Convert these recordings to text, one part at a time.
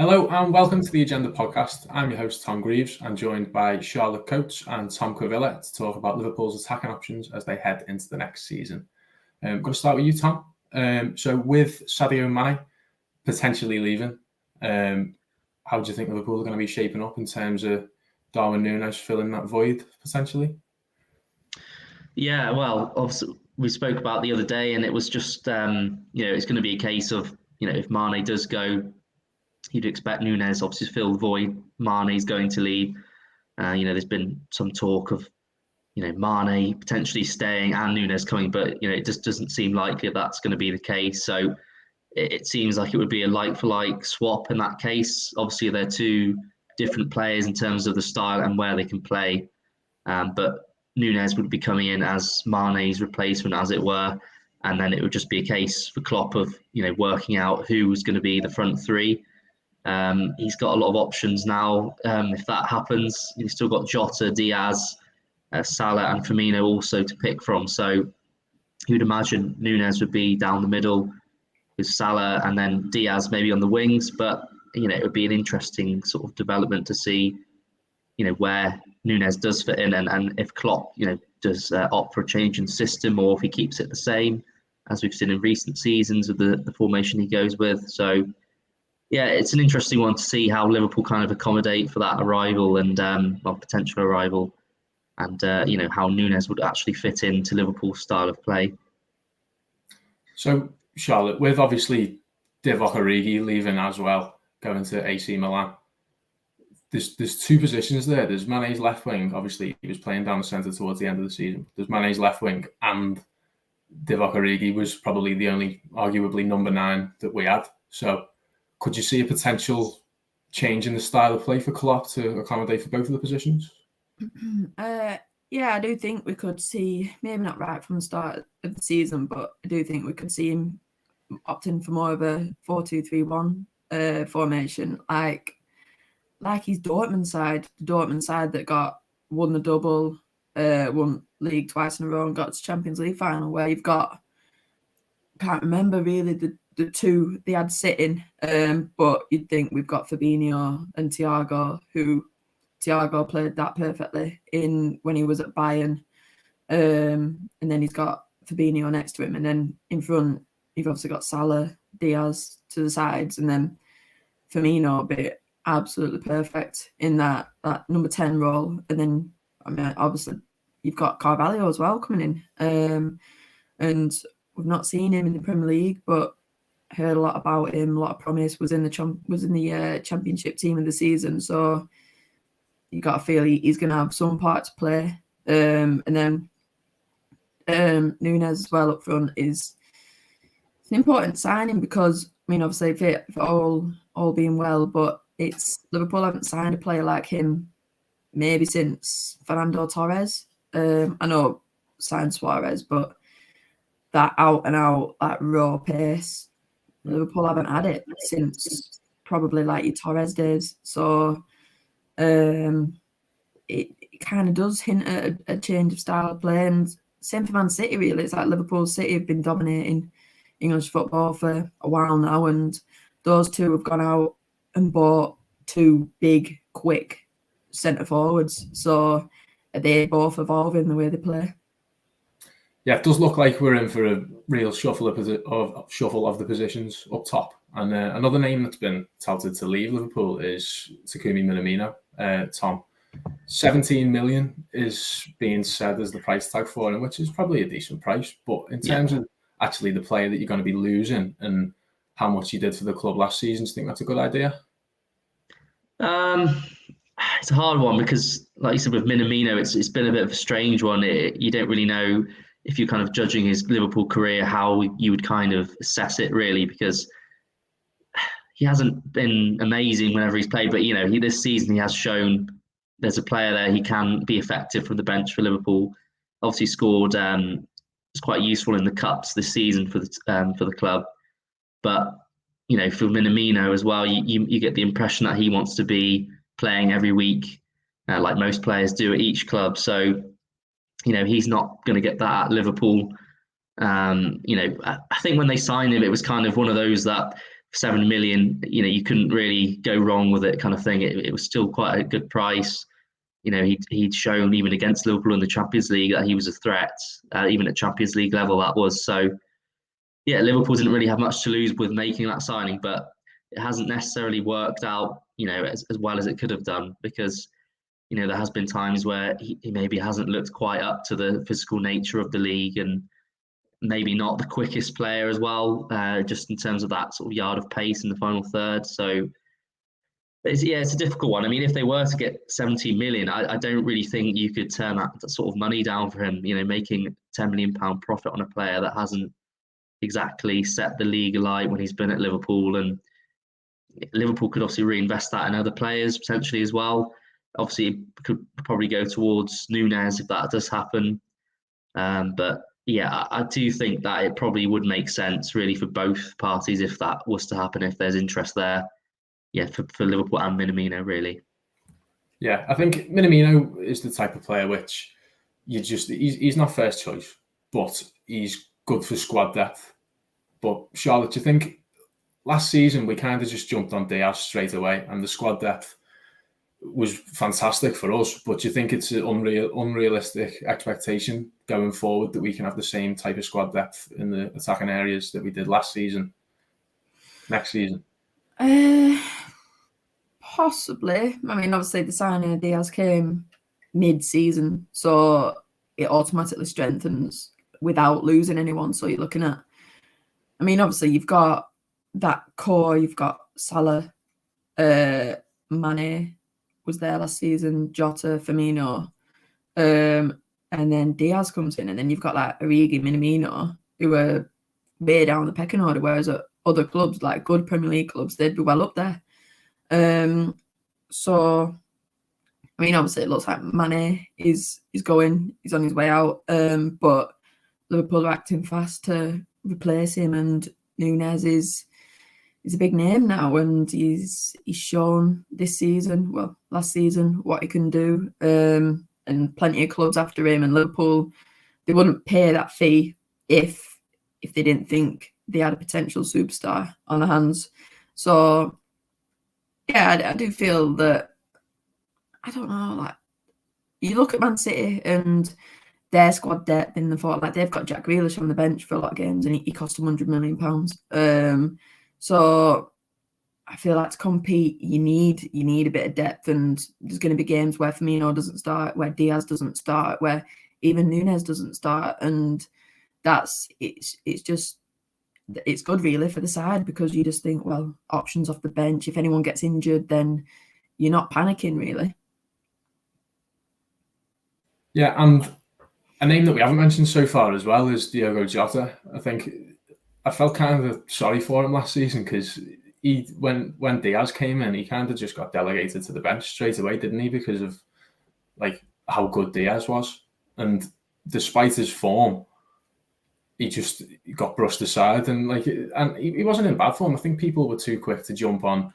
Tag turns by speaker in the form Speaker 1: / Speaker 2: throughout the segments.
Speaker 1: Hello and welcome to the Agenda podcast. I'm your host, Tom Greaves, and joined by Charlotte Coates and Tom Cavilla to talk about Liverpool's attacking options as they head into the next season. I'm going to start with you, Tom. So with Sadio Mane potentially leaving, how do you think Liverpool are going to be shaping up in terms of Darwin Nunez filling that void potentially?
Speaker 2: Yeah, well, obviously we spoke about the other day, and it was just it's going to be a case of if Mane does go, you'd expect Nunez obviously to fill the void. Mane's going to leave. There's been some talk of Mane potentially staying and Nunez coming, but it just doesn't seem likely that that's going to be the case. So it seems like it would be a like-for-like swap in that case. Obviously, they're two different players in terms of the style and where they can play, but Nunez would be coming in as Mane's replacement, as it were, and then it would just be a case for Klopp of working out who was going to be the front three. He's got a lot of options now. If that happens, he's still got Jota, Diaz, Salah, and Firmino also to pick from. So you'd imagine Nunez would be down the middle with Salah, and then Diaz maybe on the wings. But it would be an interesting sort of development to see where Nunez does fit in, and if Klopp, does opt for a change in system, or if he keeps it the same, as we've seen in recent seasons with the formation he goes with. So, yeah, it's an interesting one to see how Liverpool kind of accommodate for that arrival and potential arrival, and how Nunez would actually fit into Liverpool's style of play.
Speaker 1: So, Charlotte, with obviously Divock Origi leaving as well, going to AC Milan. There's two positions there. There's Mane's left wing. Obviously, he was playing down the centre towards the end of the season. There's Mane's left wing, and Divock Origi was probably the only, arguably, number 9 that we had. So could you see a potential change in the style of play for Klopp to accommodate for both of the positions?
Speaker 3: Yeah, I do think we could see, maybe not right from the start of the season, but I do think we could see him opting for more of a 4-2-3-1 formation, like his Dortmund side, the Dortmund side that won the double, won league twice in a row and got to Champions League final, where you've got, can't remember really the two they had sitting, but you'd think we've got Fabinho and Thiago, who Thiago played that perfectly when he was at Bayern, and then he's got Fabinho next to him, and then in front you've obviously got Salah, Diaz to the sides, and then Firmino be absolutely perfect in that number 10 role. And then obviously you've got Carvalho as well coming in, and we've not seen him in the Premier League, but heard a lot about him, a lot of promise, was in the championship team of the season, so you got to feel he's going to have some part to play. And then Nunez as well up front it's an important signing, because obviously if all being well, but it's Liverpool haven't signed a player like him maybe since Fernando Torres. I know signed Suarez, but that out and out, that raw pace, Liverpool haven't had it since probably like your Torres days. So it kind of does hint at a change of style of play. And same for Man City, really. It's like Liverpool City have been dominating English football for a while now, and those two have gone out and bought 2 big, quick centre forwards. So they both evolving the way they play.
Speaker 1: Yeah, it does look like we're in for a real shuffle of the positions up top. And another name that's been touted to leave Liverpool is Takumi Minamino. Tom, 17 million is being said as the price tag for him, which is probably a decent price. But in terms of actually the player that you're going to be losing and how much he did for the club last season, do you think that's a good idea?
Speaker 2: It's a hard one because, like you said, with Minamino, it's been a bit of a strange one. You don't really know, if you're kind of judging his Liverpool career, how you would kind of assess it, really, because he hasn't been amazing whenever he's played. But, this season he has shown there's a player there, he can be effective from the bench for Liverpool. Obviously scored, it's quite useful in the cups this season for the club. But, for Minamino as well, you get the impression that he wants to be playing every week, like most players do at each club. So, he's not going to get that at Liverpool. I think when they signed him, it was kind of one of those that 7 million, you couldn't really go wrong with it, kind of thing. It was still quite a good price. He'd shown even against Liverpool in the Champions League that he was a threat, even at Champions League level that was. So, yeah, Liverpool didn't really have much to lose with making that signing, but it hasn't necessarily worked out, as well as it could have done, because, there has been times where he maybe hasn't looked quite up to the physical nature of the league, and maybe not the quickest player as well, just in terms of that sort of yard of pace in the final third. So, it's a difficult one. I mean, if they were to get 17 million, I don't really think you could turn that sort of money down for him, making £10 million profit on a player that hasn't exactly set the league alight when he's been at Liverpool. And Liverpool could obviously reinvest that in other players potentially as well. Obviously, it could probably go towards Nunez if that does happen. But yeah, I do think that it probably would make sense really for both parties if that was to happen, if there's interest there. Yeah, for Liverpool and Minamino, really.
Speaker 1: Yeah, I think Minamino is the type of player which he's not first choice, but he's good for squad depth. But Charlotte, do you think last season we kind of just jumped on Diaz straight away, and the squad depth was fantastic for us? But do you think it's an unrealistic expectation going forward that we can have the same type of squad depth in the attacking areas that we did last season, next season?
Speaker 3: Possibly. I mean, obviously the signing of Diaz came mid-season, so it automatically strengthens without losing anyone. So you're looking at, I mean, obviously you've got that core, you've got Salah, Mane was there last season, Jota, Firmino, and then Diaz comes in, and then you've got like Origi, Minamino, who are way down the pecking order, whereas at other clubs, like good Premier League clubs, they'd be well up there. So I mean, obviously it looks like Mane is on his way out, but Liverpool are acting fast to replace him, and Nunez is a big name now, and he's shown this season, well, last season, what he can do, and plenty of clubs after him, and Liverpool, they wouldn't pay that fee if they didn't think they had a potential superstar on their hands. So yeah, I do feel that, I don't know, like, you look at Man City and their squad depth in the forward, like they've got Jack Grealish on the bench for a lot of games, and he cost them £100 million. So I feel like to compete, you need a bit of depth, and there's going to be games where Firmino doesn't start, where Diaz doesn't start, where even Nunez doesn't start, and it's good really for the side, because you just think, well, options off the bench. If anyone gets injured, then you're not panicking really.
Speaker 1: Yeah, and a name that we haven't mentioned so far as well is Diogo Jota. I think I felt kind of sorry for him last season, because when Diaz came in, he kind of just got delegated to the bench straight away, didn't he? Because of like how good Diaz was, and despite his form, he just got brushed aside, and he wasn't in bad form. I think people were too quick to jump on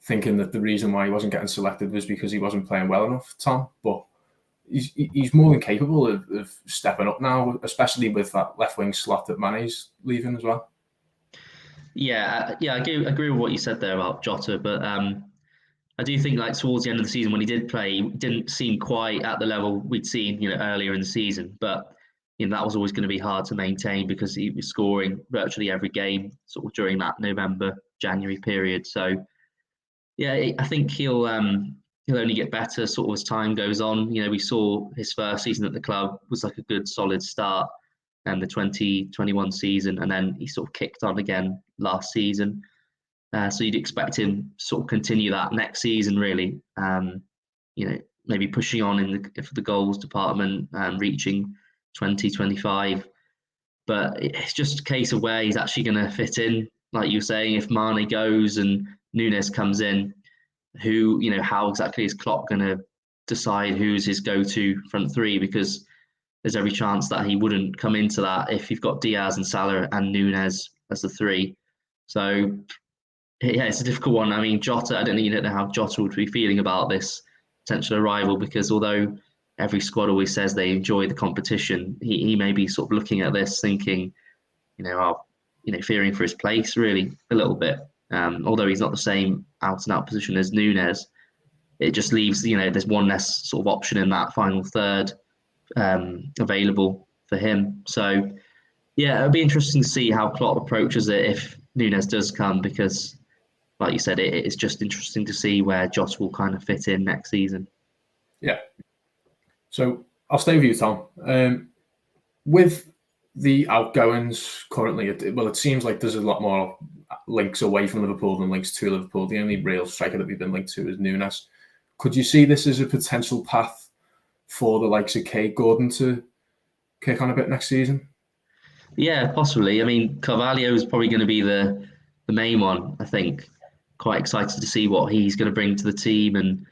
Speaker 1: thinking that the reason why he wasn't getting selected was because he wasn't playing well enough, Tom. But he's more than capable of stepping up now, especially with that left wing slot that Mane's leaving as well.
Speaker 2: Yeah, I agree with what you said there about Jota, but I do think like towards the end of the season when he did play, he didn't seem quite at the level we'd seen earlier in the season, but that was always going to be hard to maintain because he was scoring virtually every game sort of during that November-January period. So yeah, I think he'll only get better sort of as time goes on. We saw his first season at the club was like a good solid start, and the 2021 season, and then he sort of kicked on again last season. So you'd expect him to sort of continue that next season, really. Maybe pushing on for the goals department and reaching 2025. But it's just a case of where he's actually going to fit in. Like you were saying, if Mane goes and Nunez comes in, how exactly is Klopp going to decide who's his go-to front three? Because there's every chance that he wouldn't come into that if you've got Diaz and Salah and Nunez as the three. So yeah, it's a difficult one. I mean, Jota, I don't know how Jota would be feeling about this potential arrival, because although every squad always says they enjoy the competition, he may be sort of looking at this thinking, fearing for his place really a little bit. Although he's not the same out-and-out position as Nunez, it just leaves, there's one less sort of option in that final third available for him. So, yeah, it'll be interesting to see how Klopp approaches it if Nunez does come, because, like you said, it's just interesting to see where Jota will kind of fit in next season.
Speaker 1: Yeah. So I'll stay with you, Tom. With the outgoings currently, it seems like there's a lot more links away from Liverpool than links to Liverpool. The only real striker that we've been linked to is Nunez. Could you see this as a potential path for the likes of Kate Gordon to kick on a bit next season?
Speaker 2: Yeah, possibly. I mean, Carvalho is probably going to be the main one, I think. Quite excited to see what he's going to bring to the team. And,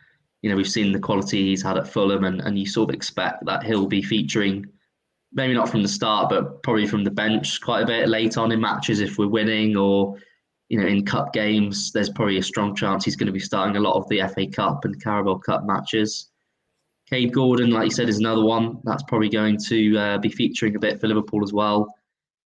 Speaker 2: we've seen the quality he's had at Fulham, and you sort of expect that he'll be featuring, maybe not from the start, but probably from the bench quite a bit late on in matches if we're winning, or, in cup games. There's probably a strong chance he's going to be starting a lot of the FA Cup and Carabao Cup matches. Cade Gordon, like you said, is another one that's probably going to be featuring a bit for Liverpool as well.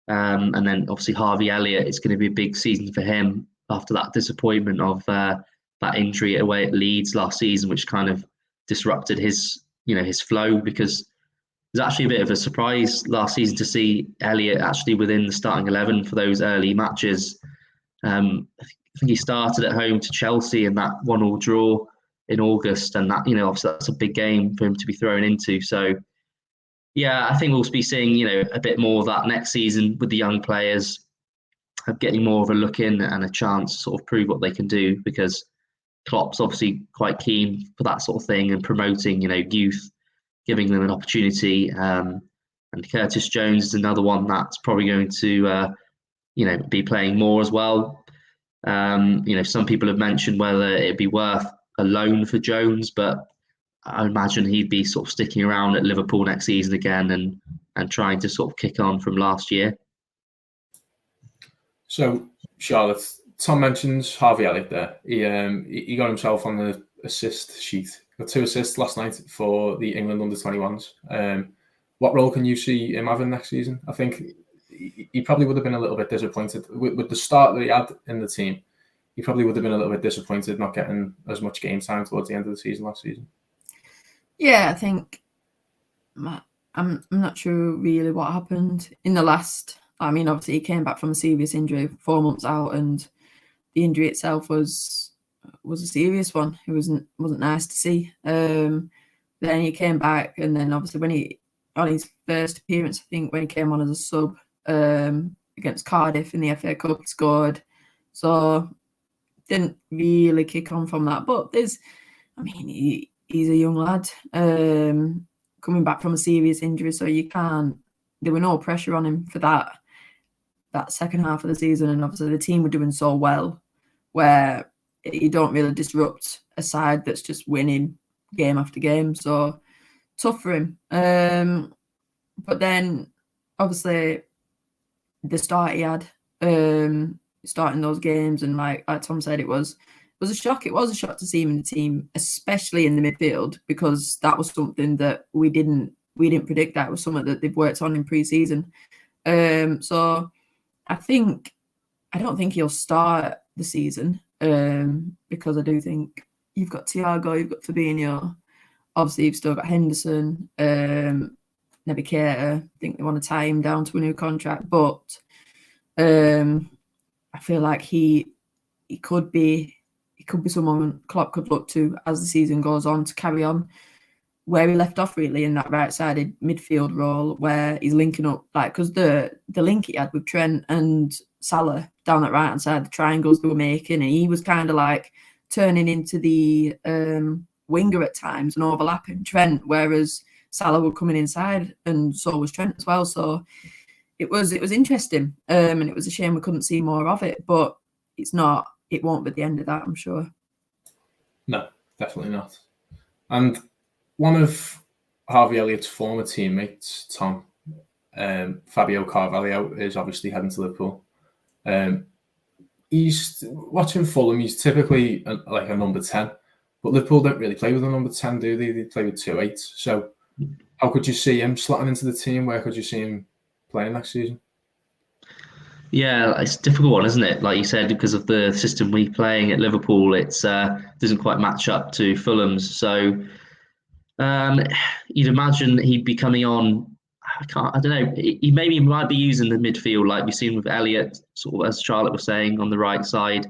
Speaker 2: And then obviously Harvey Elliott, it's going to be a big season for him after that disappointment of that injury away at Leeds last season, which kind of disrupted his flow, because it was actually a bit of a surprise last season to see Elliott actually within the starting 11 for those early matches. I think he started at home to Chelsea in that 1-1 draw in August, and that, obviously that's a big game for him to be thrown into. So, yeah, I think we'll be seeing, a bit more of that next season with the young players, getting more of a look in and a chance to sort of prove what they can do, because Klopp's obviously quite keen for that sort of thing and promoting, youth, giving them an opportunity. And Curtis Jones is another one that's probably going to, be playing more as well. Some people have mentioned whether it'd be worth a loan for Jones, but I imagine he'd be sort of sticking around at Liverpool next season again and trying to sort of kick on from last year.
Speaker 1: So, Charlotte, Tom mentions Harvey Elliott there. He got himself on the assist sheet. Got 2 assists last night for the England under-21s. What role can you see him having next season? I think he probably would have been a little bit disappointed with the start that he had in the team. He probably would have been a little bit disappointed not getting as much game time towards the end of the season last season.
Speaker 3: Yeah, I think I'm not sure really what happened in the last. I mean, obviously he came back from a serious injury 4 months out, and the injury itself was a serious one. It wasn't nice to see. Then he came back, and then obviously when on his first appearance, I think when he came on as a sub against Cardiff in the FA Cup, he scored. So didn't really kick on from that. But he's a young lad coming back from a serious injury, so there were no pressure on him for that second half of the season, and obviously the team were doing so well where you don't really disrupt a side that's just winning game after game. So tough for him. But then obviously the start he had, starting those games, and like Tom said, it was a shock. It was a shock to see him in the team, especially in the midfield, because that was something that we didn't predict. That was something that they've worked on in pre-season. So I don't think he'll start the season, because I do think you've got Thiago, you've got Fabinho, obviously you've still got Henderson, Naby Keita. I think they want to tie him down to a new contract, but I feel like he could be someone Klopp could look to as the season goes on to carry on where he left off, really, in that right-sided midfield role where he's linking up, like, because the link he had with Trent and Salah down that right-hand side, the triangles they were making, and he was kind of like turning into the winger at times and overlapping Trent, whereas Salah were coming inside, and so was Trent as well. So it was interesting, and it was a shame we couldn't see more of it, but it won't be the end of that, I'm sure.
Speaker 1: No, definitely not. And one of Harvey Elliott's former teammates, Tom, Fabio Carvalho, is obviously heading to Liverpool. He's watching Fulham. He's typically like a number 10, but Liverpool don't really play with a number 10, do they? They play with 2-8. So how could you see him slotting into the team? Where could you see him playing next season?
Speaker 2: Yeah, it's a difficult one, isn't it? Like you said, because of the system we're playing at Liverpool, it's doesn't quite match up to Fulham's. So you'd imagine he'd be coming on. I don't know. He maybe might be using the midfield like we've seen with Elliott, sort of as Charlotte was saying, on the right side.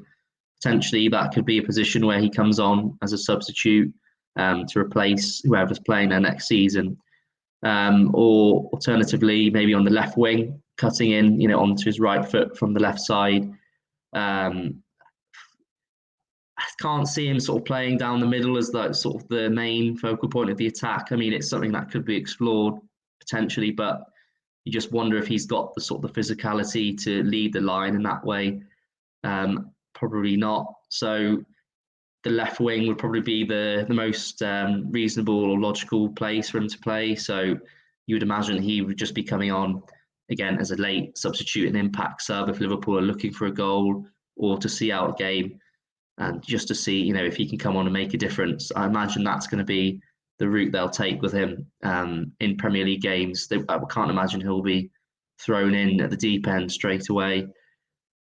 Speaker 2: Potentially, that could be a position where he comes on as a substitute to replace whoever's playing there next season. Or alternatively, maybe on the left wing, cutting in, onto his right foot from the left side. I can't see him sort of playing down the middle as like sort of the main focal point of the attack. I mean, it's something that could be explored potentially, but you just wonder if he's got the sort of the physicality to lead the line in that way. Probably not. So the left wing would probably be the most reasonable or logical place for him to play. So you would imagine he would just be coming on again as a late substitute and impact sub if Liverpool are looking for a goal or to see out a game, and just to see if he can come on and make a difference. I imagine that's going to be the route they'll take with him in Premier League games. I can't imagine he'll be thrown in at the deep end straight away,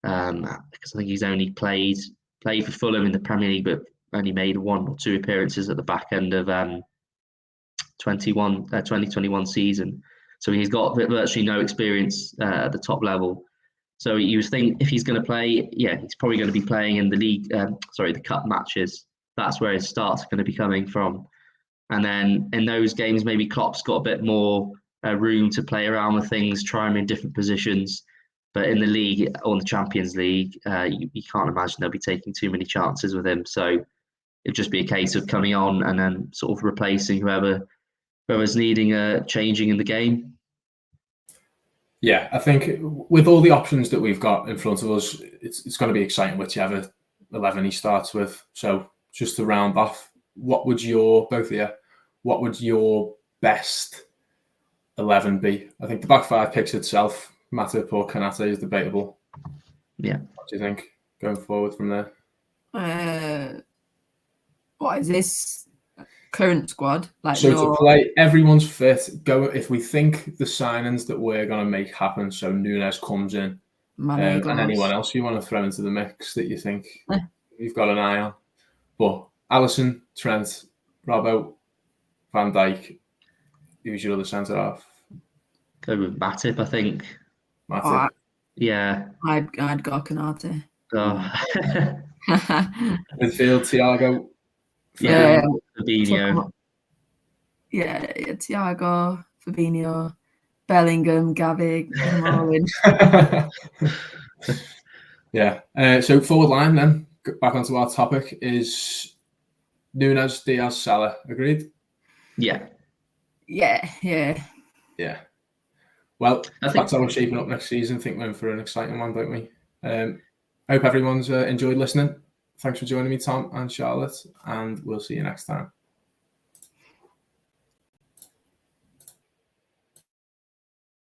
Speaker 2: because I think he's only played for Fulham in the Premier League, but only made 1 or 2 appearances at the back end of 2021 season. So he's got virtually no experience at the top level. So you think if he's going to play, he's probably going to be playing in the league, the cup matches. That's where his starts are going to be coming from. And then in those games, maybe Klopp's got a bit more room to play around with things, try him in different positions. But in the league or in the Champions League, you can't imagine they'll be taking too many chances with him. So it'd just be a case of coming on and then sort of replacing whoever's needing changing in the game.
Speaker 1: Yeah, I think with all the options that we've got in front of us, it's going to be exciting whichever 11 he starts with. So just to round off, what would your best 11 be? I think the back five picks itself. Matip or Kanate is debatable.
Speaker 2: Yeah.
Speaker 1: What do you think going forward from there?
Speaker 3: What is this current squad?
Speaker 1: To play, everyone's fit. Go if we think the signings that we're going to make happen. So Nunez comes in, and anyone else you want to throw into the mix that you think you've got an eye on. But Alisson, Trent, Robbo, Van Dijk. Who's your other centre half?
Speaker 2: Go with Matip, I think.
Speaker 1: Matip.
Speaker 2: Yeah.
Speaker 3: I'd go Kanate.
Speaker 2: Oh.
Speaker 1: Midfield, Thiago.
Speaker 2: Fabinho.
Speaker 3: Yeah, Thiago, Fabinho, Bellingham, Gavi,
Speaker 1: Yeah. So forward line then, back onto our topic, is Nunez, Diaz, Salah. Agreed?
Speaker 2: Yeah.
Speaker 1: Well, that's how we're shaping up next season. I think we're in for an exciting one, don't we? I hope everyone's enjoyed listening. Thanks for joining me, Tom and Charlotte, and we'll see you next time.